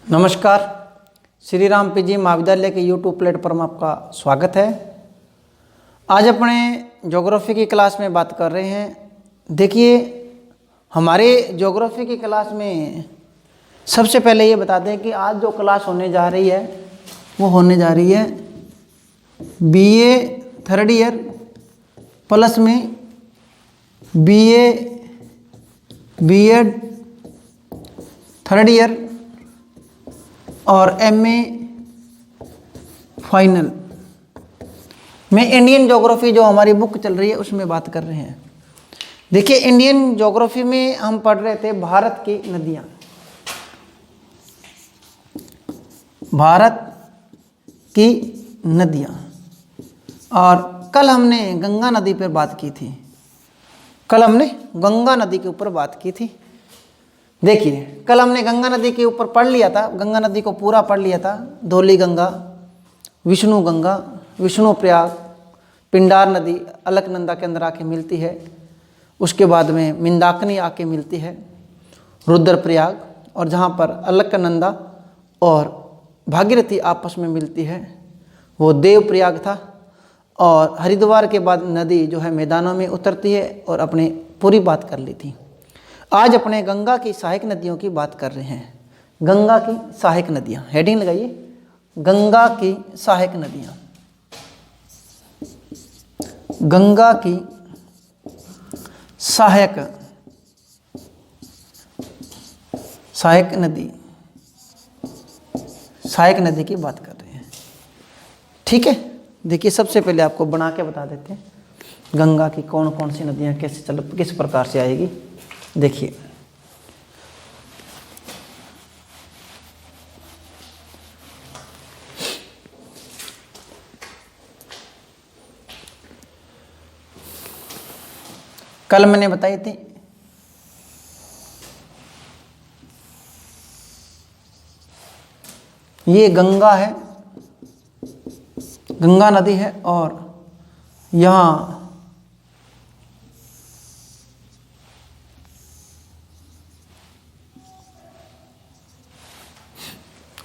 नमस्कार, श्री राम पीजी महाविद्यालय के यूट्यूब प्लेटफॉर्म आपका स्वागत है। आज अपने ज्योग्राफी की क्लास में बात कर रहे हैं। देखिए, हमारे ज्योग्राफी की क्लास में सबसे पहले ये बता दें कि आज जो क्लास होने जा रही है वो होने जा रही है बीए थर्ड ईयर प्लस में बीए बीएड थर्ड ईयर और एमए फाइनल में इंडियन ज्योग्राफी जो हमारी बुक चल रही है उसमें बात कर रहे हैं। देखिए, इंडियन ज्योग्राफी में हम पढ़ रहे थे भारत की नदियाँ, भारत की नदियाँ, और कल हमने गंगा नदी पर बात की थी। कल हमने गंगा नदी के ऊपर बात की थी। देखिए, कल हमने गंगा नदी के ऊपर पढ़ लिया था, गंगा नदी को पूरा पढ़ लिया था। धौली गंगा, विष्णु प्रयाग, पिंडार नदी अलकनंदा के अंदर आके मिलती है। उसके बाद में मंदाकिनी आके मिलती है रुद्रप्रयाग, और जहाँ पर अलकनंदा और भागीरथी आपस में मिलती है वो देवप्रयाग था। और हरिद्वार के बाद नदी जो है मैदानों में उतरती है और अपने पूरी बात कर ली थी। आज अपने गंगा की सहायक नदियों की बात कर रहे हैं। गंगा की सहायक नदियाँ, हेडिंग लगाइए, गंगा की सहायक नदियाँ। गंगा की सहायक नदी की बात कर रहे हैं। ठीक है, देखिए, सबसे पहले आपको बना के बता देते हैं गंगा की कौन कौन सी नदियाँ कैसे किस प्रकार से आएगी। देखिए, कल मैंने बताई थी ये गंगा है, गंगा नदी है, और यहाँ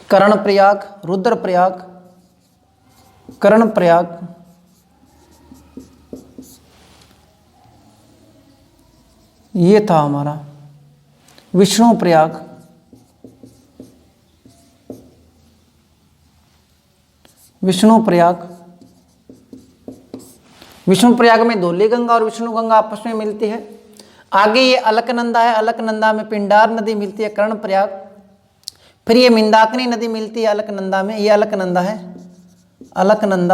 कर्णप्रयाग, रुद्रप्रयाग, कर्णप्रयाग, ये था हमारा विष्णु प्रयाग, विष्णु प्रयाग में धौली गंगा और विष्णु गंगा आपस में मिलती है। आगे ये अलकनंदा है, अलकनंदा में पिंडार नदी मिलती है, कर्णप्रयाग। फिर ये मंदाकिनी नदी मिलती है अलकनंदा में, ये अलकनंदा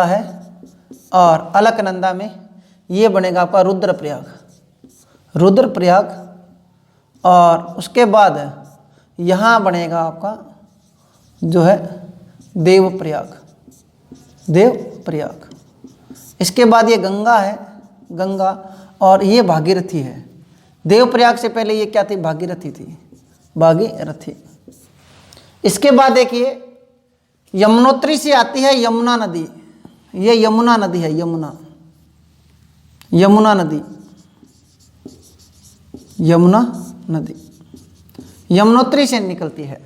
है, और अलकनंदा में ये बनेगा आपका रुद्रप्रयाग, और उसके बाद यहाँ बनेगा आपका जो है देवप्रयाग। इसके बाद ये गंगा है, गंगा, और ये भागीरथी है। देवप्रयाग से पहले ये क्या थी? भागीरथी थी, भागीरथी। इसके बाद देखिए, यमुनोत्री से आती है यमुना नदी। ये यमुना नदी है, यमुना नदी यमुनोत्री से निकलती है।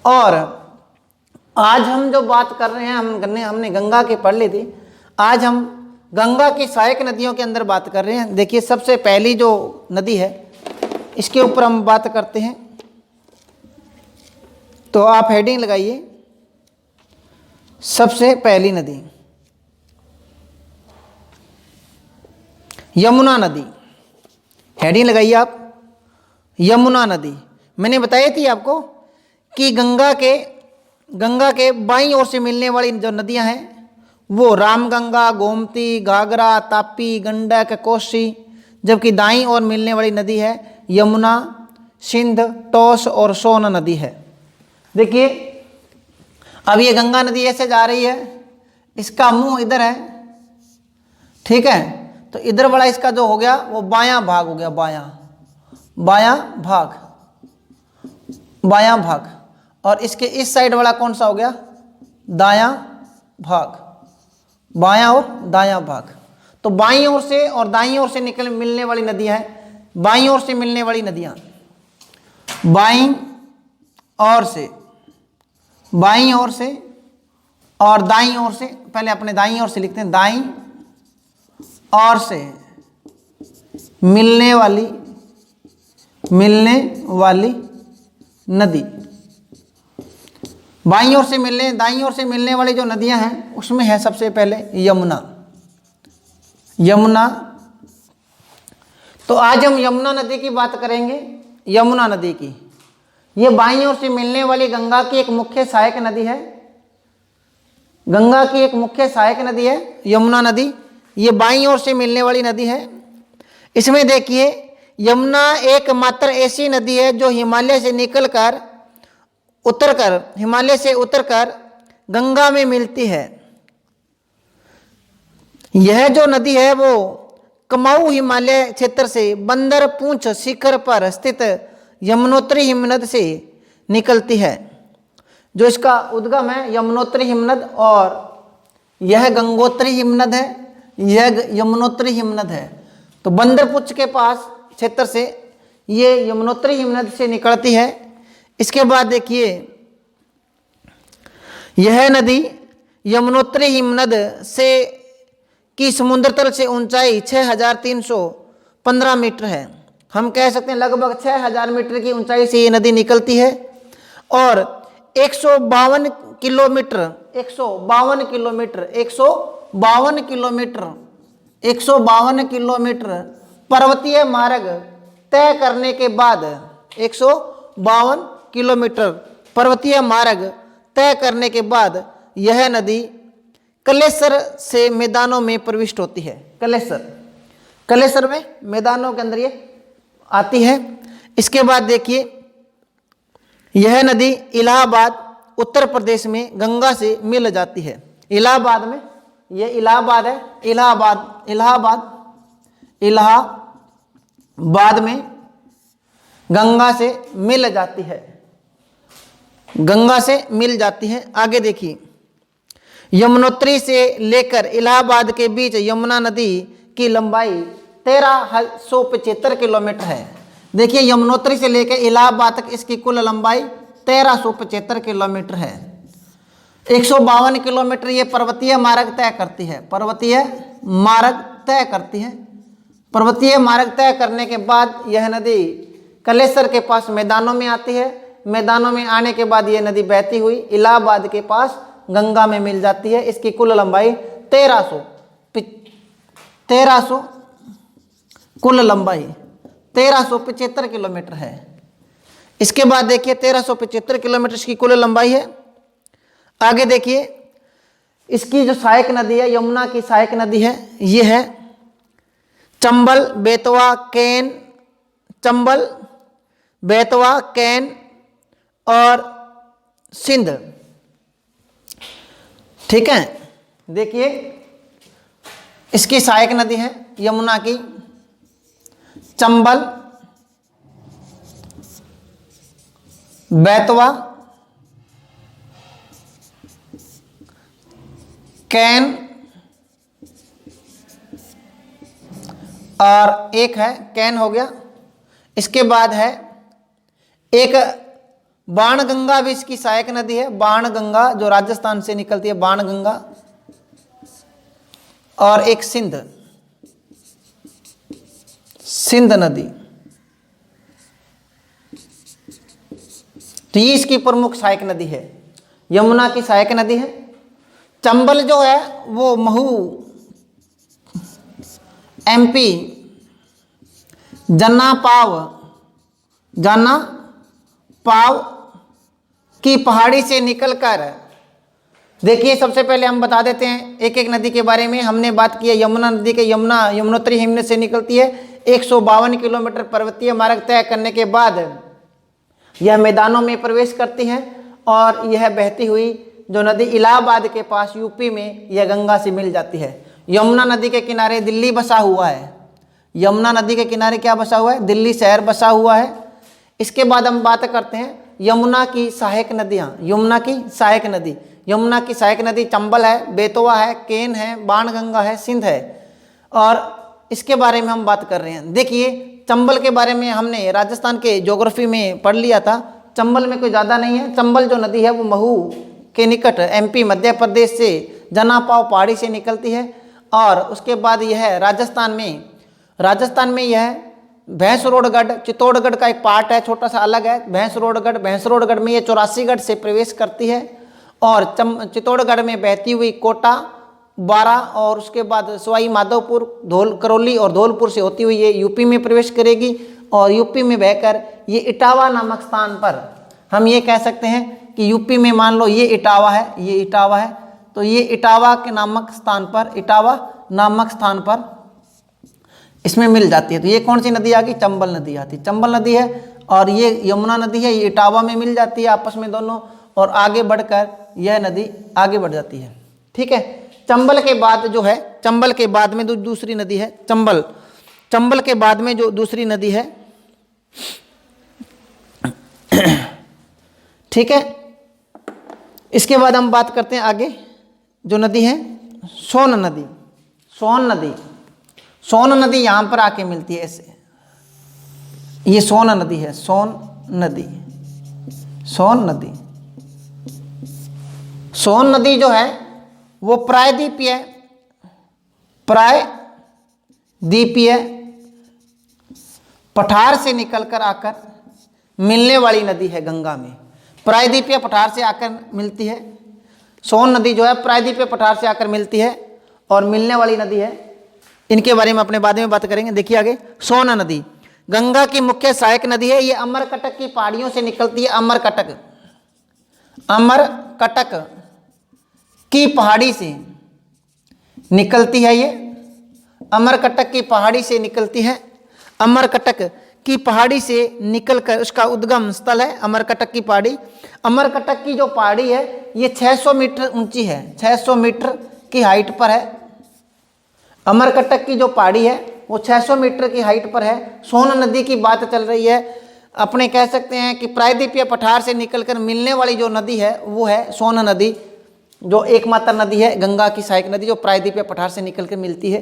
और आज हम जो बात कर रहे हैं, हमने गंगा की पढ़ ली थी। आज हम गंगा की सहायक नदियों के अंदर बात कर रहे हैं। देखिए, सबसे पहली जो नदी है इसके ऊपर हम बात करते हैं, तो आप हेडिंग लगाइए, सबसे पहली नदी यमुना नदी। हेडिंग लगाइए आप, यमुना नदी। मैंने बताई थी आपको कि गंगा के बाईं ओर से मिलने वाली जो नदियां हैं वो रामगंगा, गोमती, घाघरा, तापी, गंडक, कोसी, जबकि दाईं ओर मिलने वाली नदी है यमुना, सिंध, टोस और सोन नदी है। देखिए, अब ये गंगा नदी ऐसे जा रही है, इसका मुंह इधर है, ठीक है। तो इधर वाला इसका जो हो गया वो बायां भाग हो गया, बायां भाग, और इसके इस साइड वाला कौन सा हो गया? दायां भाग, बायां और दायां भाग। तो बाईं ओर से और दाईं ओर से मिलने वाली नदियां हैं। बाईं ओर से मिलने वाली नदियां, बाईं ओर से बाईं ओर से और दाईं ओर से, पहले अपने दाईं ओर से लिखते हैं, दाईं ओर से मिलने वाली नदी। बाईं ओर से दाईं ओर से मिलने वाली जो नदियां हैं उसमें है सबसे पहले यमुना। तो आज हम यमुना नदी की बात करेंगे। यमुना नदी की, ये बाईं ओर से मिलने वाली गंगा की एक मुख्य सहायक नदी है। गंगा की एक मुख्य सहायक नदी है यमुना नदी। ये बाईं ओर से मिलने वाली नदी है। इसमें देखिए, यमुना एकमात्र ऐसी नदी है जो हिमालय से उतरकर गंगा में मिलती है। यह जो नदी है वो कुमाऊं हिमालय क्षेत्र से बंदर पूंछ शिखर पर स्थित यमुनोत्री हिमनद से निकलती है। जो इसका उद्गम है यमुनोत्री हिमनद, और यह गंगोत्री हिमनद है, यह यमुनोत्री हिमनद है। तो बंदरपुंछ के पास क्षेत्र से ये यमुनोत्री हिमनद से निकलती है। इसके बाद देखिए, यह नदी यमुनोत्री हिमनद से की समुद्र तल से ऊंचाई 6315 मीटर है। हम कह सकते हैं लगभग 6000 मीटर की ऊंचाई से ये नदी निकलती है। और 152 किलोमीटर पर्वतीय मार्ग तय करने के बाद 152 किलोमीटर पर्वतीय मार्ग तय करने के बाद यह नदी कलेसर से मैदानों में प्रविष्ट होती है। कलेसर में मैदानों के अंदर ये आती है। इसके बाद देखिए, यह नदी इलाहाबाद उत्तर प्रदेश में गंगा से मिल जाती है। इलाहाबाद में, ये इलाहाबाद है, इलाहाबाद में गंगा से मिल जाती है। आगे देखिए, यमुनोत्री से लेकर इलाहाबाद के बीच यमुना नदी की लंबाई 1375 किलोमीटर है। देखिए, यमुनोत्री से लेकर इलाहाबाद तक इसकी कुल लंबाई 1375 किलोमीटर है। 152 किलोमीटर ये पर्वतीय मार्ग तय करती है। पर्वतीय मार्ग तय करने के बाद यह नदी कलेसर के पास मैदानों में आती है। मैदानों में आने के बाद यह नदी बहती हुई इलाहाबाद के पास गंगा में मिल जाती है। इसकी कुल लंबाई 1375 किलोमीटर है। इसके बाद देखिए, 1375 किलोमीटर की कुल लंबाई है। आगे देखिए, इसकी जो सहायक नदी है, यमुना की सहायक नदी है, ये है चंबल, बेतवा, कैन और सिंध। ठीक है, देखिए इसकी सहायक नदी है यमुना की चंबल, बेतवा, कैन और एक है कैन हो गया। इसके बाद है एक बाणगंगा भी इसकी सहायक नदी है। बाणगंगा जो राजस्थान से निकलती है, बाणगंगा, और एक सिंध नदी। तो ये इसकी प्रमुख सहायक नदी है, यमुना की सहायक नदी है। चंबल जो है वो महू MP जन्नापाव की पहाड़ी से निकलकर, देखिए सबसे पहले हम बता देते हैं एक एक नदी के बारे में। हमने बात की है यमुना नदी के, यमुनोत्री हिमनद से निकलती है। 152 किलोमीटर पर्वतीय मार्ग तय करने के बाद यह मैदानों में प्रवेश करती है और यह बहती हुई जो नदी इलाहाबाद के पास यूपी में यह गंगा से मिल जाती है। यमुना नदी के किनारे दिल्ली बसा हुआ है। यमुना नदी के किनारे क्या बसा हुआ है? दिल्ली शहर बसा हुआ है। इसके बाद हम बात करते हैं यमुना की सहायक नदियाँ। यमुना की सहायक नदी चंबल है, बेतवा है, केन है, बाणगंगा है, सिंध है, और इसके बारे में हम बात कर रहे हैं। देखिए चंबल के बारे में हमने राजस्थान के ज्योग्राफी में पढ़ लिया था। चंबल में कोई ज़्यादा नहीं है। चंबल जो नदी है वो महू के निकट MP मध्य प्रदेश से जनापाव पहाड़ी से निकलती है। और उसके बाद यह राजस्थान में यह भैंसरोडगढ़ चित्तौड़गढ़ का एक पार्ट है, छोटा सा अलग है। भैंसरोडगढ़ में ये 84गढ़ से प्रवेश करती है और चित्तौड़गढ़ में बहती हुई कोटा, बारा और उसके बाद सवाई माधोपुर, करौली और धौलपुर से होती हुई ये यूपी में प्रवेश करेगी। और यूपी में बहकर ये इटावा नामक स्थान पर, हम ये कह सकते हैं कि यूपी में मान लो ये इटावा है, तो ये इटावा नामक स्थान पर इसमें मिल जाती है। तो ये कौन सी नदी आ गई? चंबल नदी आती है। चंबल नदी है और ये यमुना नदी है, ये इटावा में मिल जाती है आपस में दोनों, और आगे बढ़कर यह नदी आगे बढ़ जाती है। ठीक है। चंबल के बाद जो है, चंबल के बाद में दूसरी नदी है चंबल के बाद में जो दूसरी नदी है, ठीक है। इसके बाद हम बात करते हैं आगे जो नदी है सोन नदी यहां पर आके मिलती है ऐसे। ये सोन नदी है, सोन नदी जो है वो प्रायद्वीपीय पठार से निकलकर आकर मिलने वाली नदी है गंगा में। प्रायद्वीपीय पठार से आकर मिलती है। सोन नदी जो है प्रायद्वीपीय पठार से आकर मिलती है और मिलने वाली नदी है। इनके बारे में अपने बाद में बात करेंगे। देखिए आगे, सोन नदी गंगा की मुख्य सहायक नदी है। ये अमरकटक की पहाड़ियों से निकलती है। अमरकटक की पहाड़ी से निकलती है। ये अमरकटक की पहाड़ी से निकलती है। अमरकटक की पहाड़ी से निकलकर उसका उद्गम स्थल है अमरकटक की पहाड़ी। अमरकटक की जो पहाड़ी है ये 600 मीटर ऊंची है, 600 मीटर की हाइट पर है। अमरकटक की जो पहाड़ी है वो 600 मीटर की हाइट पर है। सोन नदी की बात चल रही है। अपने कह सकते हैं कि प्रायद्वीपीय पठार से निकलकर मिलने वाली जो नदी है वो है सोन नदी, जो एकमात्र नदी है गंगा की सहायक नदी जो प्रायद्वीपीय पठार से निकलकर मिलती है।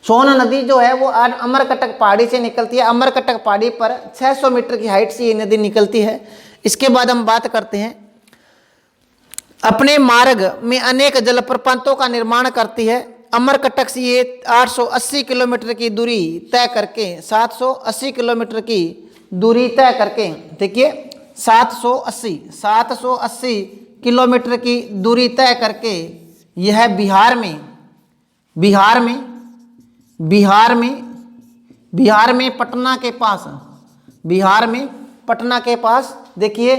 सोन नदी जो है वो अमरकटक पहाड़ी से निकलती है। अमरकटक पहाड़ी पर 600 मीटर की हाइट से ये नदी निकलती है। इसके बाद हम बात करते हैं, अपने मार्ग में अनेक जलप्रपातों का निर्माण करती है। अमरकटक से ये 880 किलोमीटर की दूरी तय करके 780 किलोमीटर की दूरी तय करके, देखिए 780 किलोमीटर की दूरी तय करके यह बिहार में पटना के पास देखिए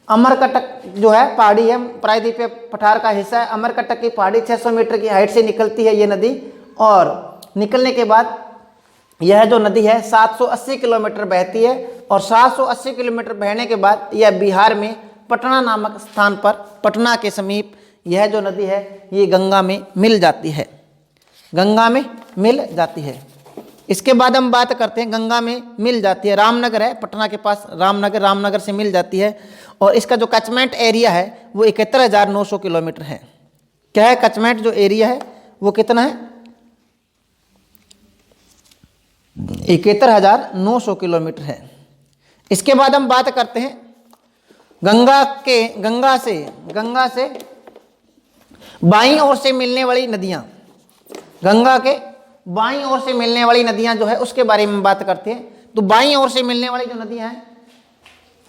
अमरकटक जो है पहाड़ी है, प्रायद्वीपीय पठार का हिस्सा है। अमरकटक की पहाड़ी 600 मीटर की हाइट से निकलती है ये नदी, और निकलने के बाद यह जो नदी है 780 किलोमीटर बहती है, और 780 किलोमीटर बहने के बाद यह बिहार में पटना नामक स्थान पर, पटना के समीप यह जो नदी है ये गंगा में मिल जाती है। इसके बाद हम बात करते हैं, गंगा में मिल जाती है, रामनगर है पटना के पास, रामनगर से मिल जाती है। और इसका जो कचमेंट एरिया है वो 71,900 किलोमीटर है। क्या है कचमेंट जो एरिया है वो कितना है? 71,900 किलोमीटर है। इसके बाद हम बात करते हैं गंगा से बाईं ओर से मिलने वाली नदियां। गंगा के बाईं ओर से मिलने वाली नदियां जो है उसके बारे में बात करते हैं। तो बाईं ओर से मिलने वाली जो नदियां हैं,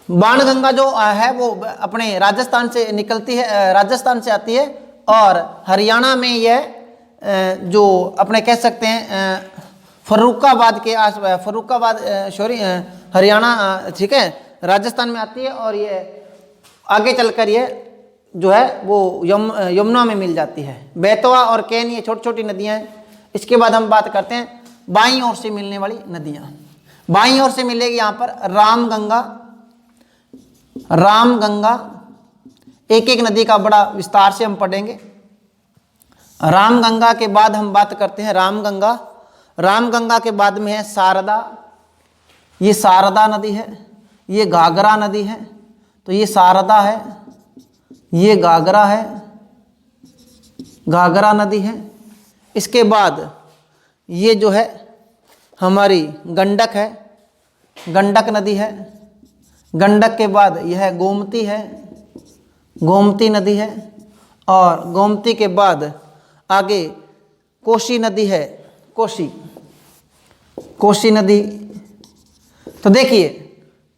बाणगंगा जो है वो अपने राजस्थान से निकलती है, राजस्थान से आती है, और हरियाणा में यह जो अपने कह सकते हैं फर्रुखाबाद के आस हरियाणा, ठीक है, राजस्थान में आती है, और ये आगे चलकर ये जो है वो यमुना में मिल जाती है। बेतवा और कैन ये छोटी छोटी नदियाँ हैं। इसके बाद हम बात करते हैं बाईं ओर से मिलने वाली नदियाँ। बाईं ओर से मिलेगी यहाँ पर रामगंगा, एक एक नदी का बड़ा विस्तार से हम पढ़ेंगे। रामगंगा के बाद हम बात करते हैं रामगंगा के बाद में है शारदा, ये शारदा नदी है, ये घाघरा नदी है, तो ये शारदा है, ये घाघरा नदी है। इसके बाद ये जो है हमारी गंडक है, गंडक नदी है, गंडक के बाद यह गोमती है, गोमती नदी है, और गोमती के बाद आगे कोसी नदी है, कोसी, कोसी नदी। तो देखिए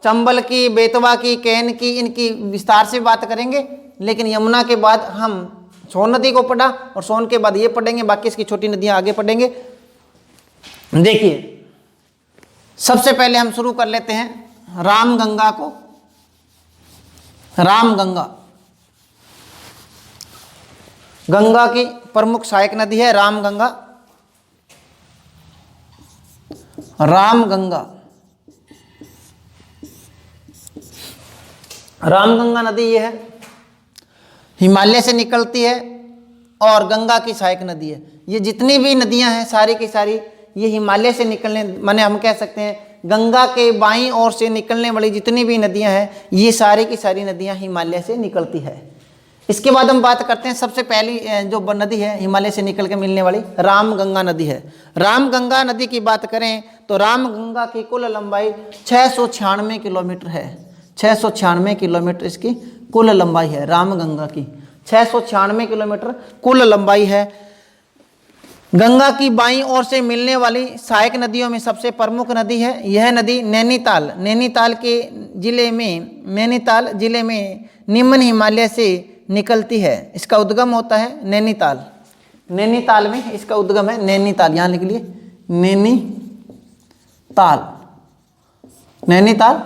चंबल की, बेतवा की, कैन की, इनकी विस्तार से बात करेंगे, लेकिन यमुना के बाद हम सोन नदी को पढ़ा और सोन के बाद ये पढ़ेंगे, बाकी इसकी छोटी नदियां आगे पढ़ेंगे। देखिए सबसे पहले हम शुरू कर लेते हैं रामगंगा को। रामगंगा गंगा की प्रमुख सहायक नदी है रामगंगा। रामगंगा, रामगंगा नदी ये है, हिमालय से निकलती है और गंगा की सहायक नदी है। ये जितनी भी नदियां हैं सारी की सारी ये हिमालय से निकलने, माने हम कह सकते हैं गंगा के बाईं ओर से निकलने वाली जितनी भी नदियां हैं ये सारी की सारी नदियां हिमालय से निकलती है। इसके बाद हम बात करते हैं सबसे पहली जो नदी है हिमालय से निकल के मिलने वाली, रामगंगा नदी है। रामगंगा नदी की बात करें तो रामगंगा की कुल लंबाई 696 किलोमीटर है। 696 किलोमीटर इसकी कुल लंबाई है रामगंगा की, 696 किलोमीटर कुल लंबाई है। गंगा की बाईं ओर से मिलने वाली सहायक नदियों में सबसे प्रमुख नदी है यह नदी नैनीताल, नैनीताल के जिले में, नैनीताल जिले में निम्न हिमालय से निकलती है। इसका उद्गम होता है नैनीताल, नैनीताल में इसका उद्गम है। नैनीताल यहाँ लिख लिए, नैनीताल, नैनीताल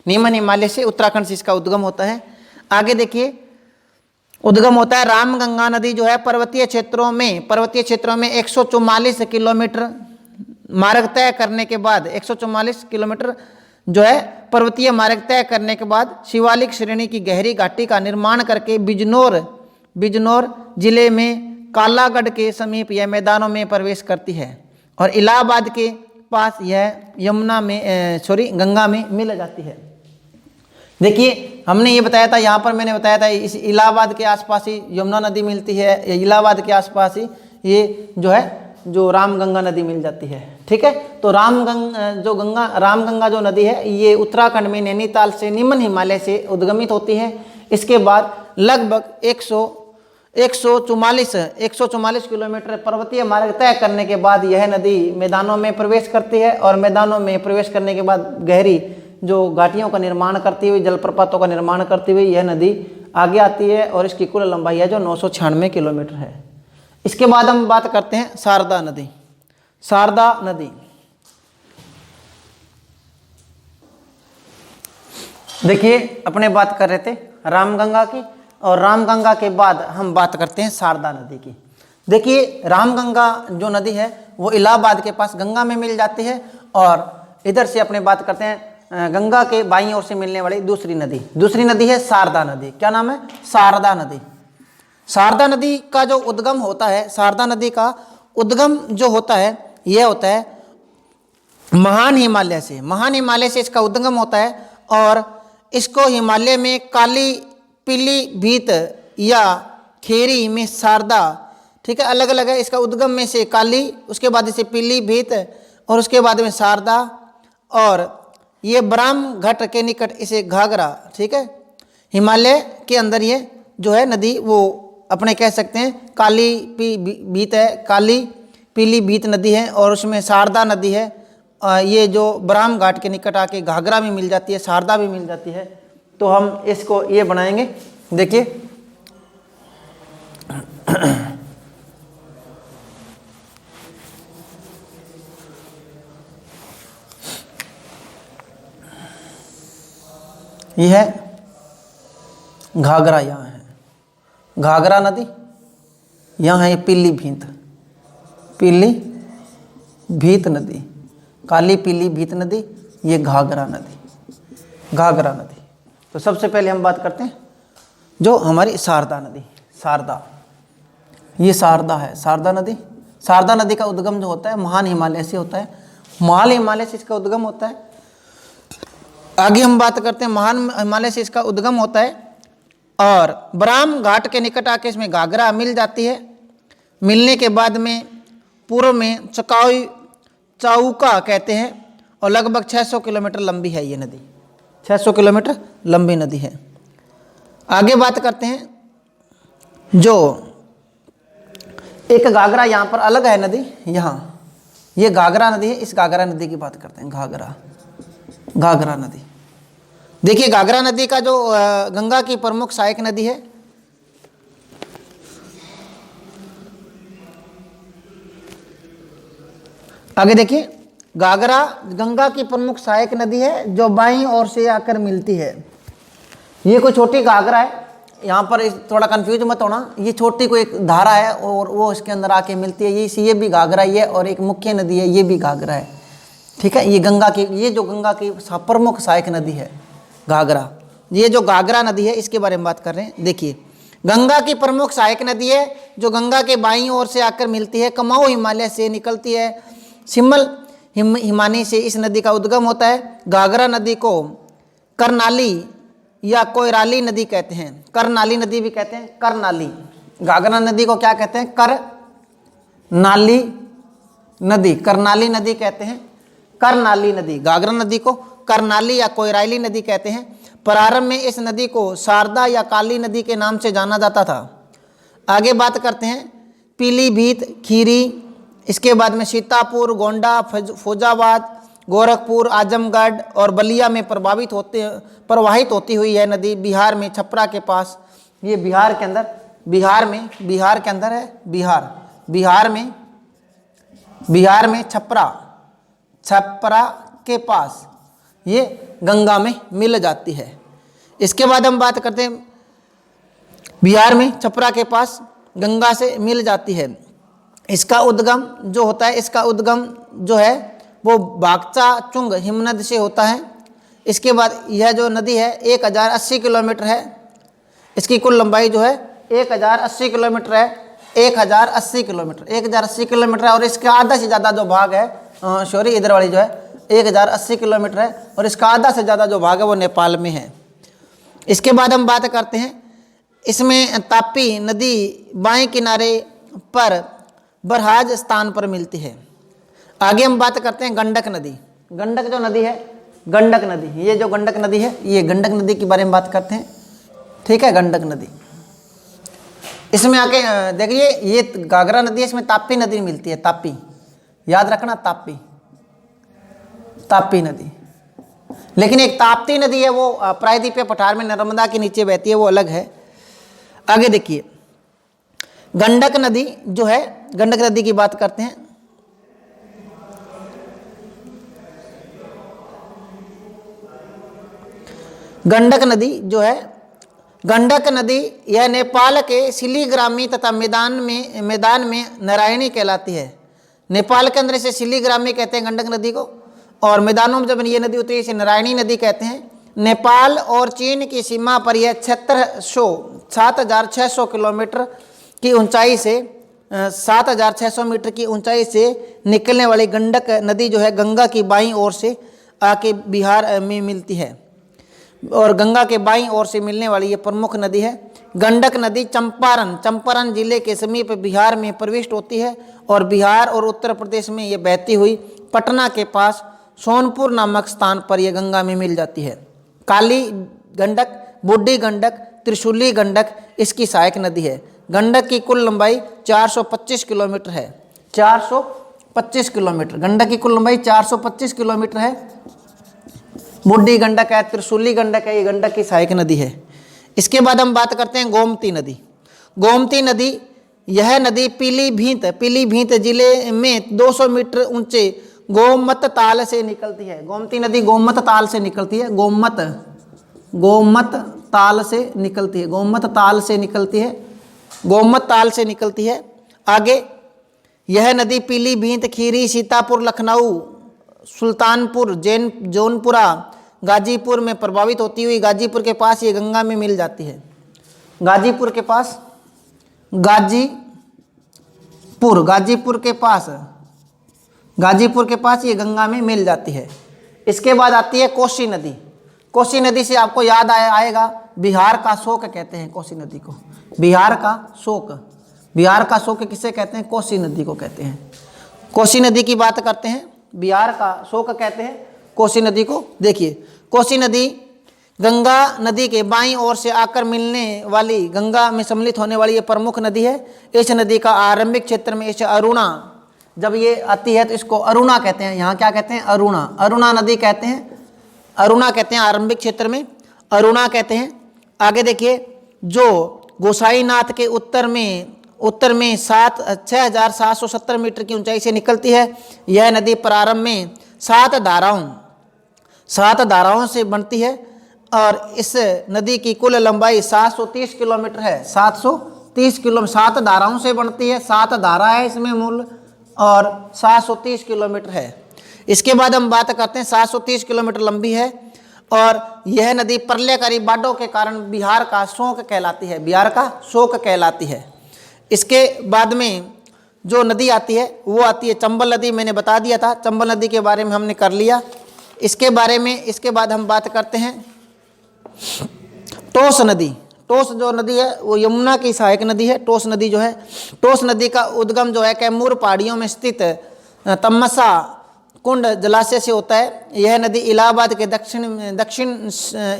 निम्न हिमालय से, उत्तराखंड से इसका उद्गम होता है। आगे देखिए उद्गम होता है रामगंगा नदी जो है पर्वतीय क्षेत्रों में, पर्वतीय क्षेत्रों में 144 किलोमीटर मार्ग तय करने के बाद, 144 किलोमीटर जो है पर्वतीय मार्ग तय करने के बाद शिवालिक श्रेणी की गहरी घाटी का निर्माण करके बिजनौर, बिजनौर जिले में कालागढ़ के समीप यह मैदानों में प्रवेश करती है और इलाहाबाद के पास यह यमुना में गंगा में मिल जाती है। देखिए हमने ये बताया था, यहाँ पर मैंने बताया था इस इलाहाबाद के आसपास ही यमुना नदी मिलती है, इलाहाबाद के आसपास ही ये जो है जो रामगंगा नदी मिल जाती है। ठीक है, तो रामगंगा जो नदी है ये उत्तराखंड में नैनीताल से निम्न हिमालय से उद्गमित होती है। इसके बाद लगभग 144 किलोमीटर पर्वतीय मार्ग तय करने के बाद यह नदी मैदानों में प्रवेश करती है और मैदानों में प्रवेश करने के बाद गहरी जो घाटियों का निर्माण करती हुई, जलप्रपातों का निर्माण करती हुई यह नदी आगे आती है और इसकी कुल लंबाई है जो 996 किलोमीटर है। इसके बाद हम बात करते हैं शारदा नदी। शारदा नदी देखिए अपने बात कर रहे थे रामगंगा की, और रामगंगा के बाद हम बात करते हैं शारदा नदी की। देखिए रामगंगा जो नदी है वो इलाहाबाद के पास गंगा में मिल जाती है और इधर से अपने बात करते हैं गंगा के बाईं ओर से मिलने वाली दूसरी नदी है शारदा नदी। क्या नाम है? शारदा नदी। शारदा नदी का जो उद्गम होता है, शारदा नदी का उद्गम जो होता है यह होता है महान हिमालय से, महान हिमालय से इसका उद्गम होता है और इसको हिमालय में काली पीलीभीत या खेरी में शारदा, ठीक है, अलग अलग है। इसका उद्गम में से काली, उसके बाद इसे पीलीभीत और उसके बाद में शारदा, और ये ब्राह्म घाट के निकट इसे घाघरा, ठीक है। हिमालय के अंदर ये जो है नदी वो अपने कह सकते हैं काली भीत है, काली पीलीभीत नदी है और उसमें शारदा नदी है। ये जो ब्राह्म घाट के निकट आके घाघरा भी मिल जाती है, शारदा भी मिल जाती है। तो हम इसको ये बनाएंगे, देखिए ये है घाघरा, यहाँ है घाघरा नदी, यहाँ है पीलीभीत नदी, काली पीलीभीत नदी, ये घाघरा नदी। तो सबसे पहले हम बात करते हैं जो हमारी शारदा नदी। शारदा, ये शारदा है, शारदा नदी। शारदा नदी का उद्गम जो होता है महान हिमालय से होता है, महान हिमालय से इसका उद्गम होता है। आगे हम बात करते हैं महान हिमालय से इसका उद्गम होता है और ब्राह्म घाट के निकट आके इसमें घाघरा मिल जाती है। मिलने के बाद में पूर्व में चौका कहते हैं और लगभग 600 किलोमीटर लंबी है ये नदी, 600 किलोमीटर लंबी नदी है। आगे बात करते हैं, जो एक घाघरा यहाँ पर अलग है नदी, यहाँ ये घाघरा नदी है, इस घाघरा नदी की बात करते हैं। घाघरा नदी, देखिए घाघरा नदी का जो गंगा की प्रमुख सहायक नदी है, आगे देखिए घाघरा गंगा की प्रमुख सहायक नदी है जो बाईं ओर से आकर मिलती है। ये कोई छोटी घाघरा है, यहाँ पर थोड़ा कंफ्यूज मत होना, ये छोटी कोई एक धारा है और वो इसके अंदर आके मिलती है, ये भी घाघरा ही है, और एक मुख्य नदी है, ये भी घाघरा है। ठीक है, ये गंगा की, ये जो गंगा की प्रमुख सहायक नदी है घाघरा, ये जो घाघरा नदी है इसके बारे में बात कर रहे हैं। देखिए गंगा की प्रमुख सहायक नदी है जो गंगा के बाईं ओर से आकर मिलती है, कुमाऊं हिमालय से निकलती है, शिमल हिमानी से इस नदी का उद्गम होता है। घाघरा नदी को करनाली या कोयराली नदी कहते हैं, करनाली नदी भी कहते हैं, करनाली। घाघरा नदी को क्या कहते हैं? करनाली नदी, करनाली नदी कहते हैं, करनाली नदी। घाघरा नदी को करनाली या कोयराली नदी कहते हैं। प्रारंभ में इस नदी को शारदा या काली नदी के नाम से जाना जाता था। आगे बात करते हैं, पीलीभीत, खीरी, इसके बाद में सीतापुर, गोंडा, फैजाबाद, गोरखपुर, आजमगढ़ और बलिया में प्रवाहित होती हुई यह नदी बिहार में छपरा के पास, ये बिहार के अंदर, बिहार के अंदर है, बिहार में छपरा के पास ये गंगा में मिल जाती है। इसके बाद हम बात करते हैं, बिहार में छपरा के पास गंगा से मिल जाती है। इसका उद्गम जो होता है, इसका उद्गम जो है वो बागचा चुंग हिमनद से होता है। इसके बाद यह जो नदी है 1080 किलोमीटर है, इसकी कुल लंबाई जो है 1080 किलोमीटर है, 1080 किलोमीटर है, और इसका आधा से ज़्यादा जो भाग है, सॉरी इधर वाली जो है 1080 किलोमीटर है, और इसका आधा से ज़्यादा जो भाग है वो नेपाल में है। इसके बाद हम बात करते हैं, इसमें तापी नदी बाएं किनारे पर बरहाज स्थान पर मिलती है। आगे हम बात करते हैं गंडक नदी। गंडक जो नदी है, गंडक नदी, ये जो गंडक नदी है, ये गंडक नदी के बारे में बात करते हैं। ठीक है, गंडक नदी, इसमें आके देखिए ये घाघरा नदी है, इसमें तापी नदी मिलती है, तापी, याद रखना, तापी नदी। लेकिन एक ताप्ती नदी है वो प्रायद्वीपीय पठार में नर्मदा के नीचे बहती है, वो अलग है। आगे देखिए गंडक नदी जो है, गंडक नदी की बात करते हैं। गंडक नदी जो है, गंडक नदी यह नेपाल के सिलीग्रामी तथा मैदान में नारायणी कहलाती है। नेपाल के अंदर इसे सिलीग्रामी कहते हैं गंडक नदी को, और मैदानों में जब ये नदी होती है इसे नारायणी नदी कहते हैं। नेपाल और चीन की सीमा पर यह 7600 किलोमीटर की ऊंचाई से 7600 मीटर की ऊंचाई से निकलने वाली गंडक नदी जो है गंगा की बाईं ओर से आके बिहार में मिलती है, और गंगा के बाईं ओर से मिलने वाली ये प्रमुख नदी है। गंडक नदी चंपारण जिले के समीप बिहार में प्रविष्ट होती है, और बिहार और उत्तर प्रदेश में ये बहती हुई पटना के पास सोनपुर नामक स्थान पर यह गंगा में मिल जाती है। काली गंडक, बूढ़ी गंडक, त्रिशूली गंडक इसकी सहायक नदी है। गंडक की कुल लंबाई 425 किलोमीटर है, 425 किलोमीटर, गंडक की कुल लंबाई 425 किलोमीटर है। बूढ़ी गंडक है, त्रिशूली गंडक है, ये गंडक की सहायक नदी है। इसके बाद हम बात करते हैं गोमती नदी। गोमती नदी, यह नदी पीलीभीत जिले में 200 मीटर ऊंचे गोमत ताल से निकलती है। गोमती नदी गोमत ताल से निकलती है, गोमत ताल से निकलती है, गोमत ताल से निकलती है। आगे यह नदी पीलीभीत, खीरी, सीतापुर, लखनऊ, सुल्तानपुर, जौनपुरा, गाजीपुर में प्रभावित होती हुई गाजीपुर के पास ये गंगा में मिल जाती है। गाजीपुर के पास ये गंगा में मिल जाती है। इसके बाद आती है कोसी नदी। कोसी नदी से आपको याद आएगा, बिहार का शोक कहते हैं कोसी नदी को, बिहार का शोक किसे कहते हैं? कोसी नदी को कहते हैं। कोसी नदी की बात करते हैं, बिहार का शोक कहते हैं कोसी नदी को। देखिए कोसी नदी गंगा नदी के बाईं ओर से आकर मिलने वाली, गंगा में सम्मिलित होने वाली ये प्रमुख नदी है। इस नदी का आरंभिक क्षेत्र में इसे अरुणा, जब ये आती है तो इसको अरुणा कहते हैं। यहाँ क्या कहते हैं? अरुणा, अरुणा नदी कहते हैं, अरुणा कहते हैं। आरंभिक क्षेत्र में अरुणा कहते हैं। आगे देखिए, जो गोसाईनाथ के उत्तर में 6,770 मीटर की ऊंचाई से निकलती है। यह नदी प्रारंभ में 7 धाराओं से बनती है और इस नदी की कुल लंबाई 730 किलोमीटर है। 730 किलोमीटर, 7 धाराओं से बनती है, 7 धारा है इसमें मूल, और 730 किलोमीटर है। इसके बाद हम बात करते हैं, 730 किलोमीटर लंबी है और यह नदी प्रलयकारी बाढ़ों के कारण बिहार का शोक कहलाती है, बिहार का शोक कहलाती है। इसके बाद में जो नदी आती है वो आती है चंबल नदी। मैंने बता दिया था, चंबल नदी के बारे में हमने कर लिया। इसके बाद हम बात करते हैं टोस नदी। टोस जो नदी है वो यमुना की सहायक नदी है। टोस नदी जो है, टोस नदी का उद्गम जो है कैमूर पहाड़ियों में स्थित तमसा कुंड जलाशय से होता है। यह नदी इलाहाबाद के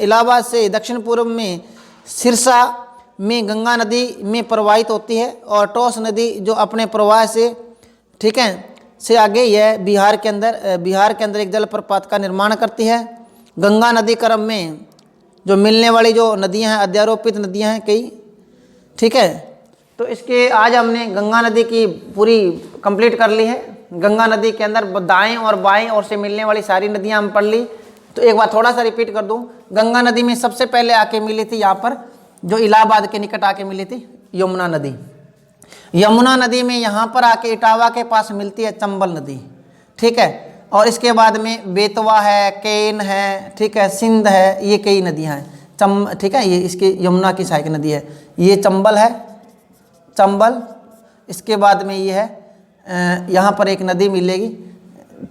इलाहाबाद से दक्षिण पूर्व में सिरसा में गंगा नदी में प्रवाहित होती है और टोस नदी जो अपने प्रवाह से, ठीक है, से आगे यह बिहार के अंदर एक जलप्रपात का निर्माण करती है। गंगा नदी क्रम में जो मिलने वाली जो नदियां हैं, अध्यारोपित नदियां हैं कई, ठीक है। तो इसके आज हमने गंगा नदी की पूरी कंप्लीट कर ली है। गंगा नदी के अंदर दाएं और बाएं ओर से मिलने वाली सारी नदियां हम पढ़ ली। तो एक बार थोड़ा सा रिपीट कर दूं, गंगा नदी में सबसे पहले आके मिली थी यहाँ पर, जो इलाहाबाद के निकट आके मिली थी, यमुना नदी। यमुना नदी में यहाँ पर आके इटावा के पास मिलती है चंबल नदी, ठीक है। और इसके बाद में बेतवा है, केन है, ठीक है, सिंध है, ये कई नदियाँ हैं, ठीक है। ये इसकी यमुना की सहायक नदी है। ये चंबल है, चंबल। इसके बाद में ये है, यहाँ पर एक नदी मिलेगी,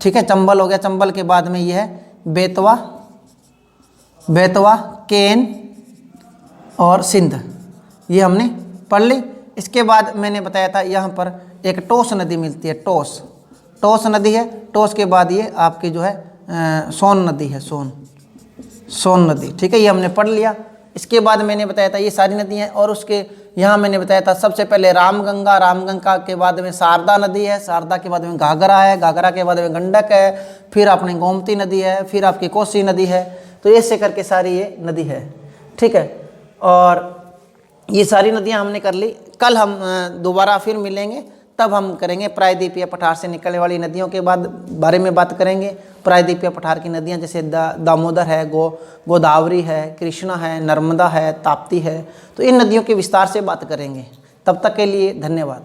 ठीक है, चंबल हो गया। चंबल के बाद में ये है बेतवा, केन और सिंध, ये हमने पढ़ ली। इसके बाद मैंने बताया था यहाँ पर एक टोस नदी मिलती है, टोस नदी है। टोस के बाद ये आपकी जो है सोन नदी है, सोन नदी, ठीक है, ये हमने पढ़ लिया। इसके बाद मैंने बताया था ये सारी नदी हैं और उसके यहाँ मैंने बताया था सबसे पहले रामगंगा के बाद में शारदा नदी है, शारदा के बाद में घाघरा है, घाघरा के बाद में गंडक है, फिर अपनी गोमती नदी है, फिर आपकी कोसी नदी है। तो ऐसे करके सारी ये नदी है, ठीक है। और ये सारी नदियाँ हमने कर ली। कल हम दोबारा फिर मिलेंगे, तब हम करेंगे प्रायद्वीपीय पठार से निकलने वाली नदियों के बारे में बात करेंगे। प्रायद्वीपीय पठार की नदियाँ जैसे दामोदर है, गोदावरी है, कृष्णा है, नर्मदा है, ताप्ती है। तो इन नदियों के विस्तार से बात करेंगे। तब तक के लिए धन्यवाद।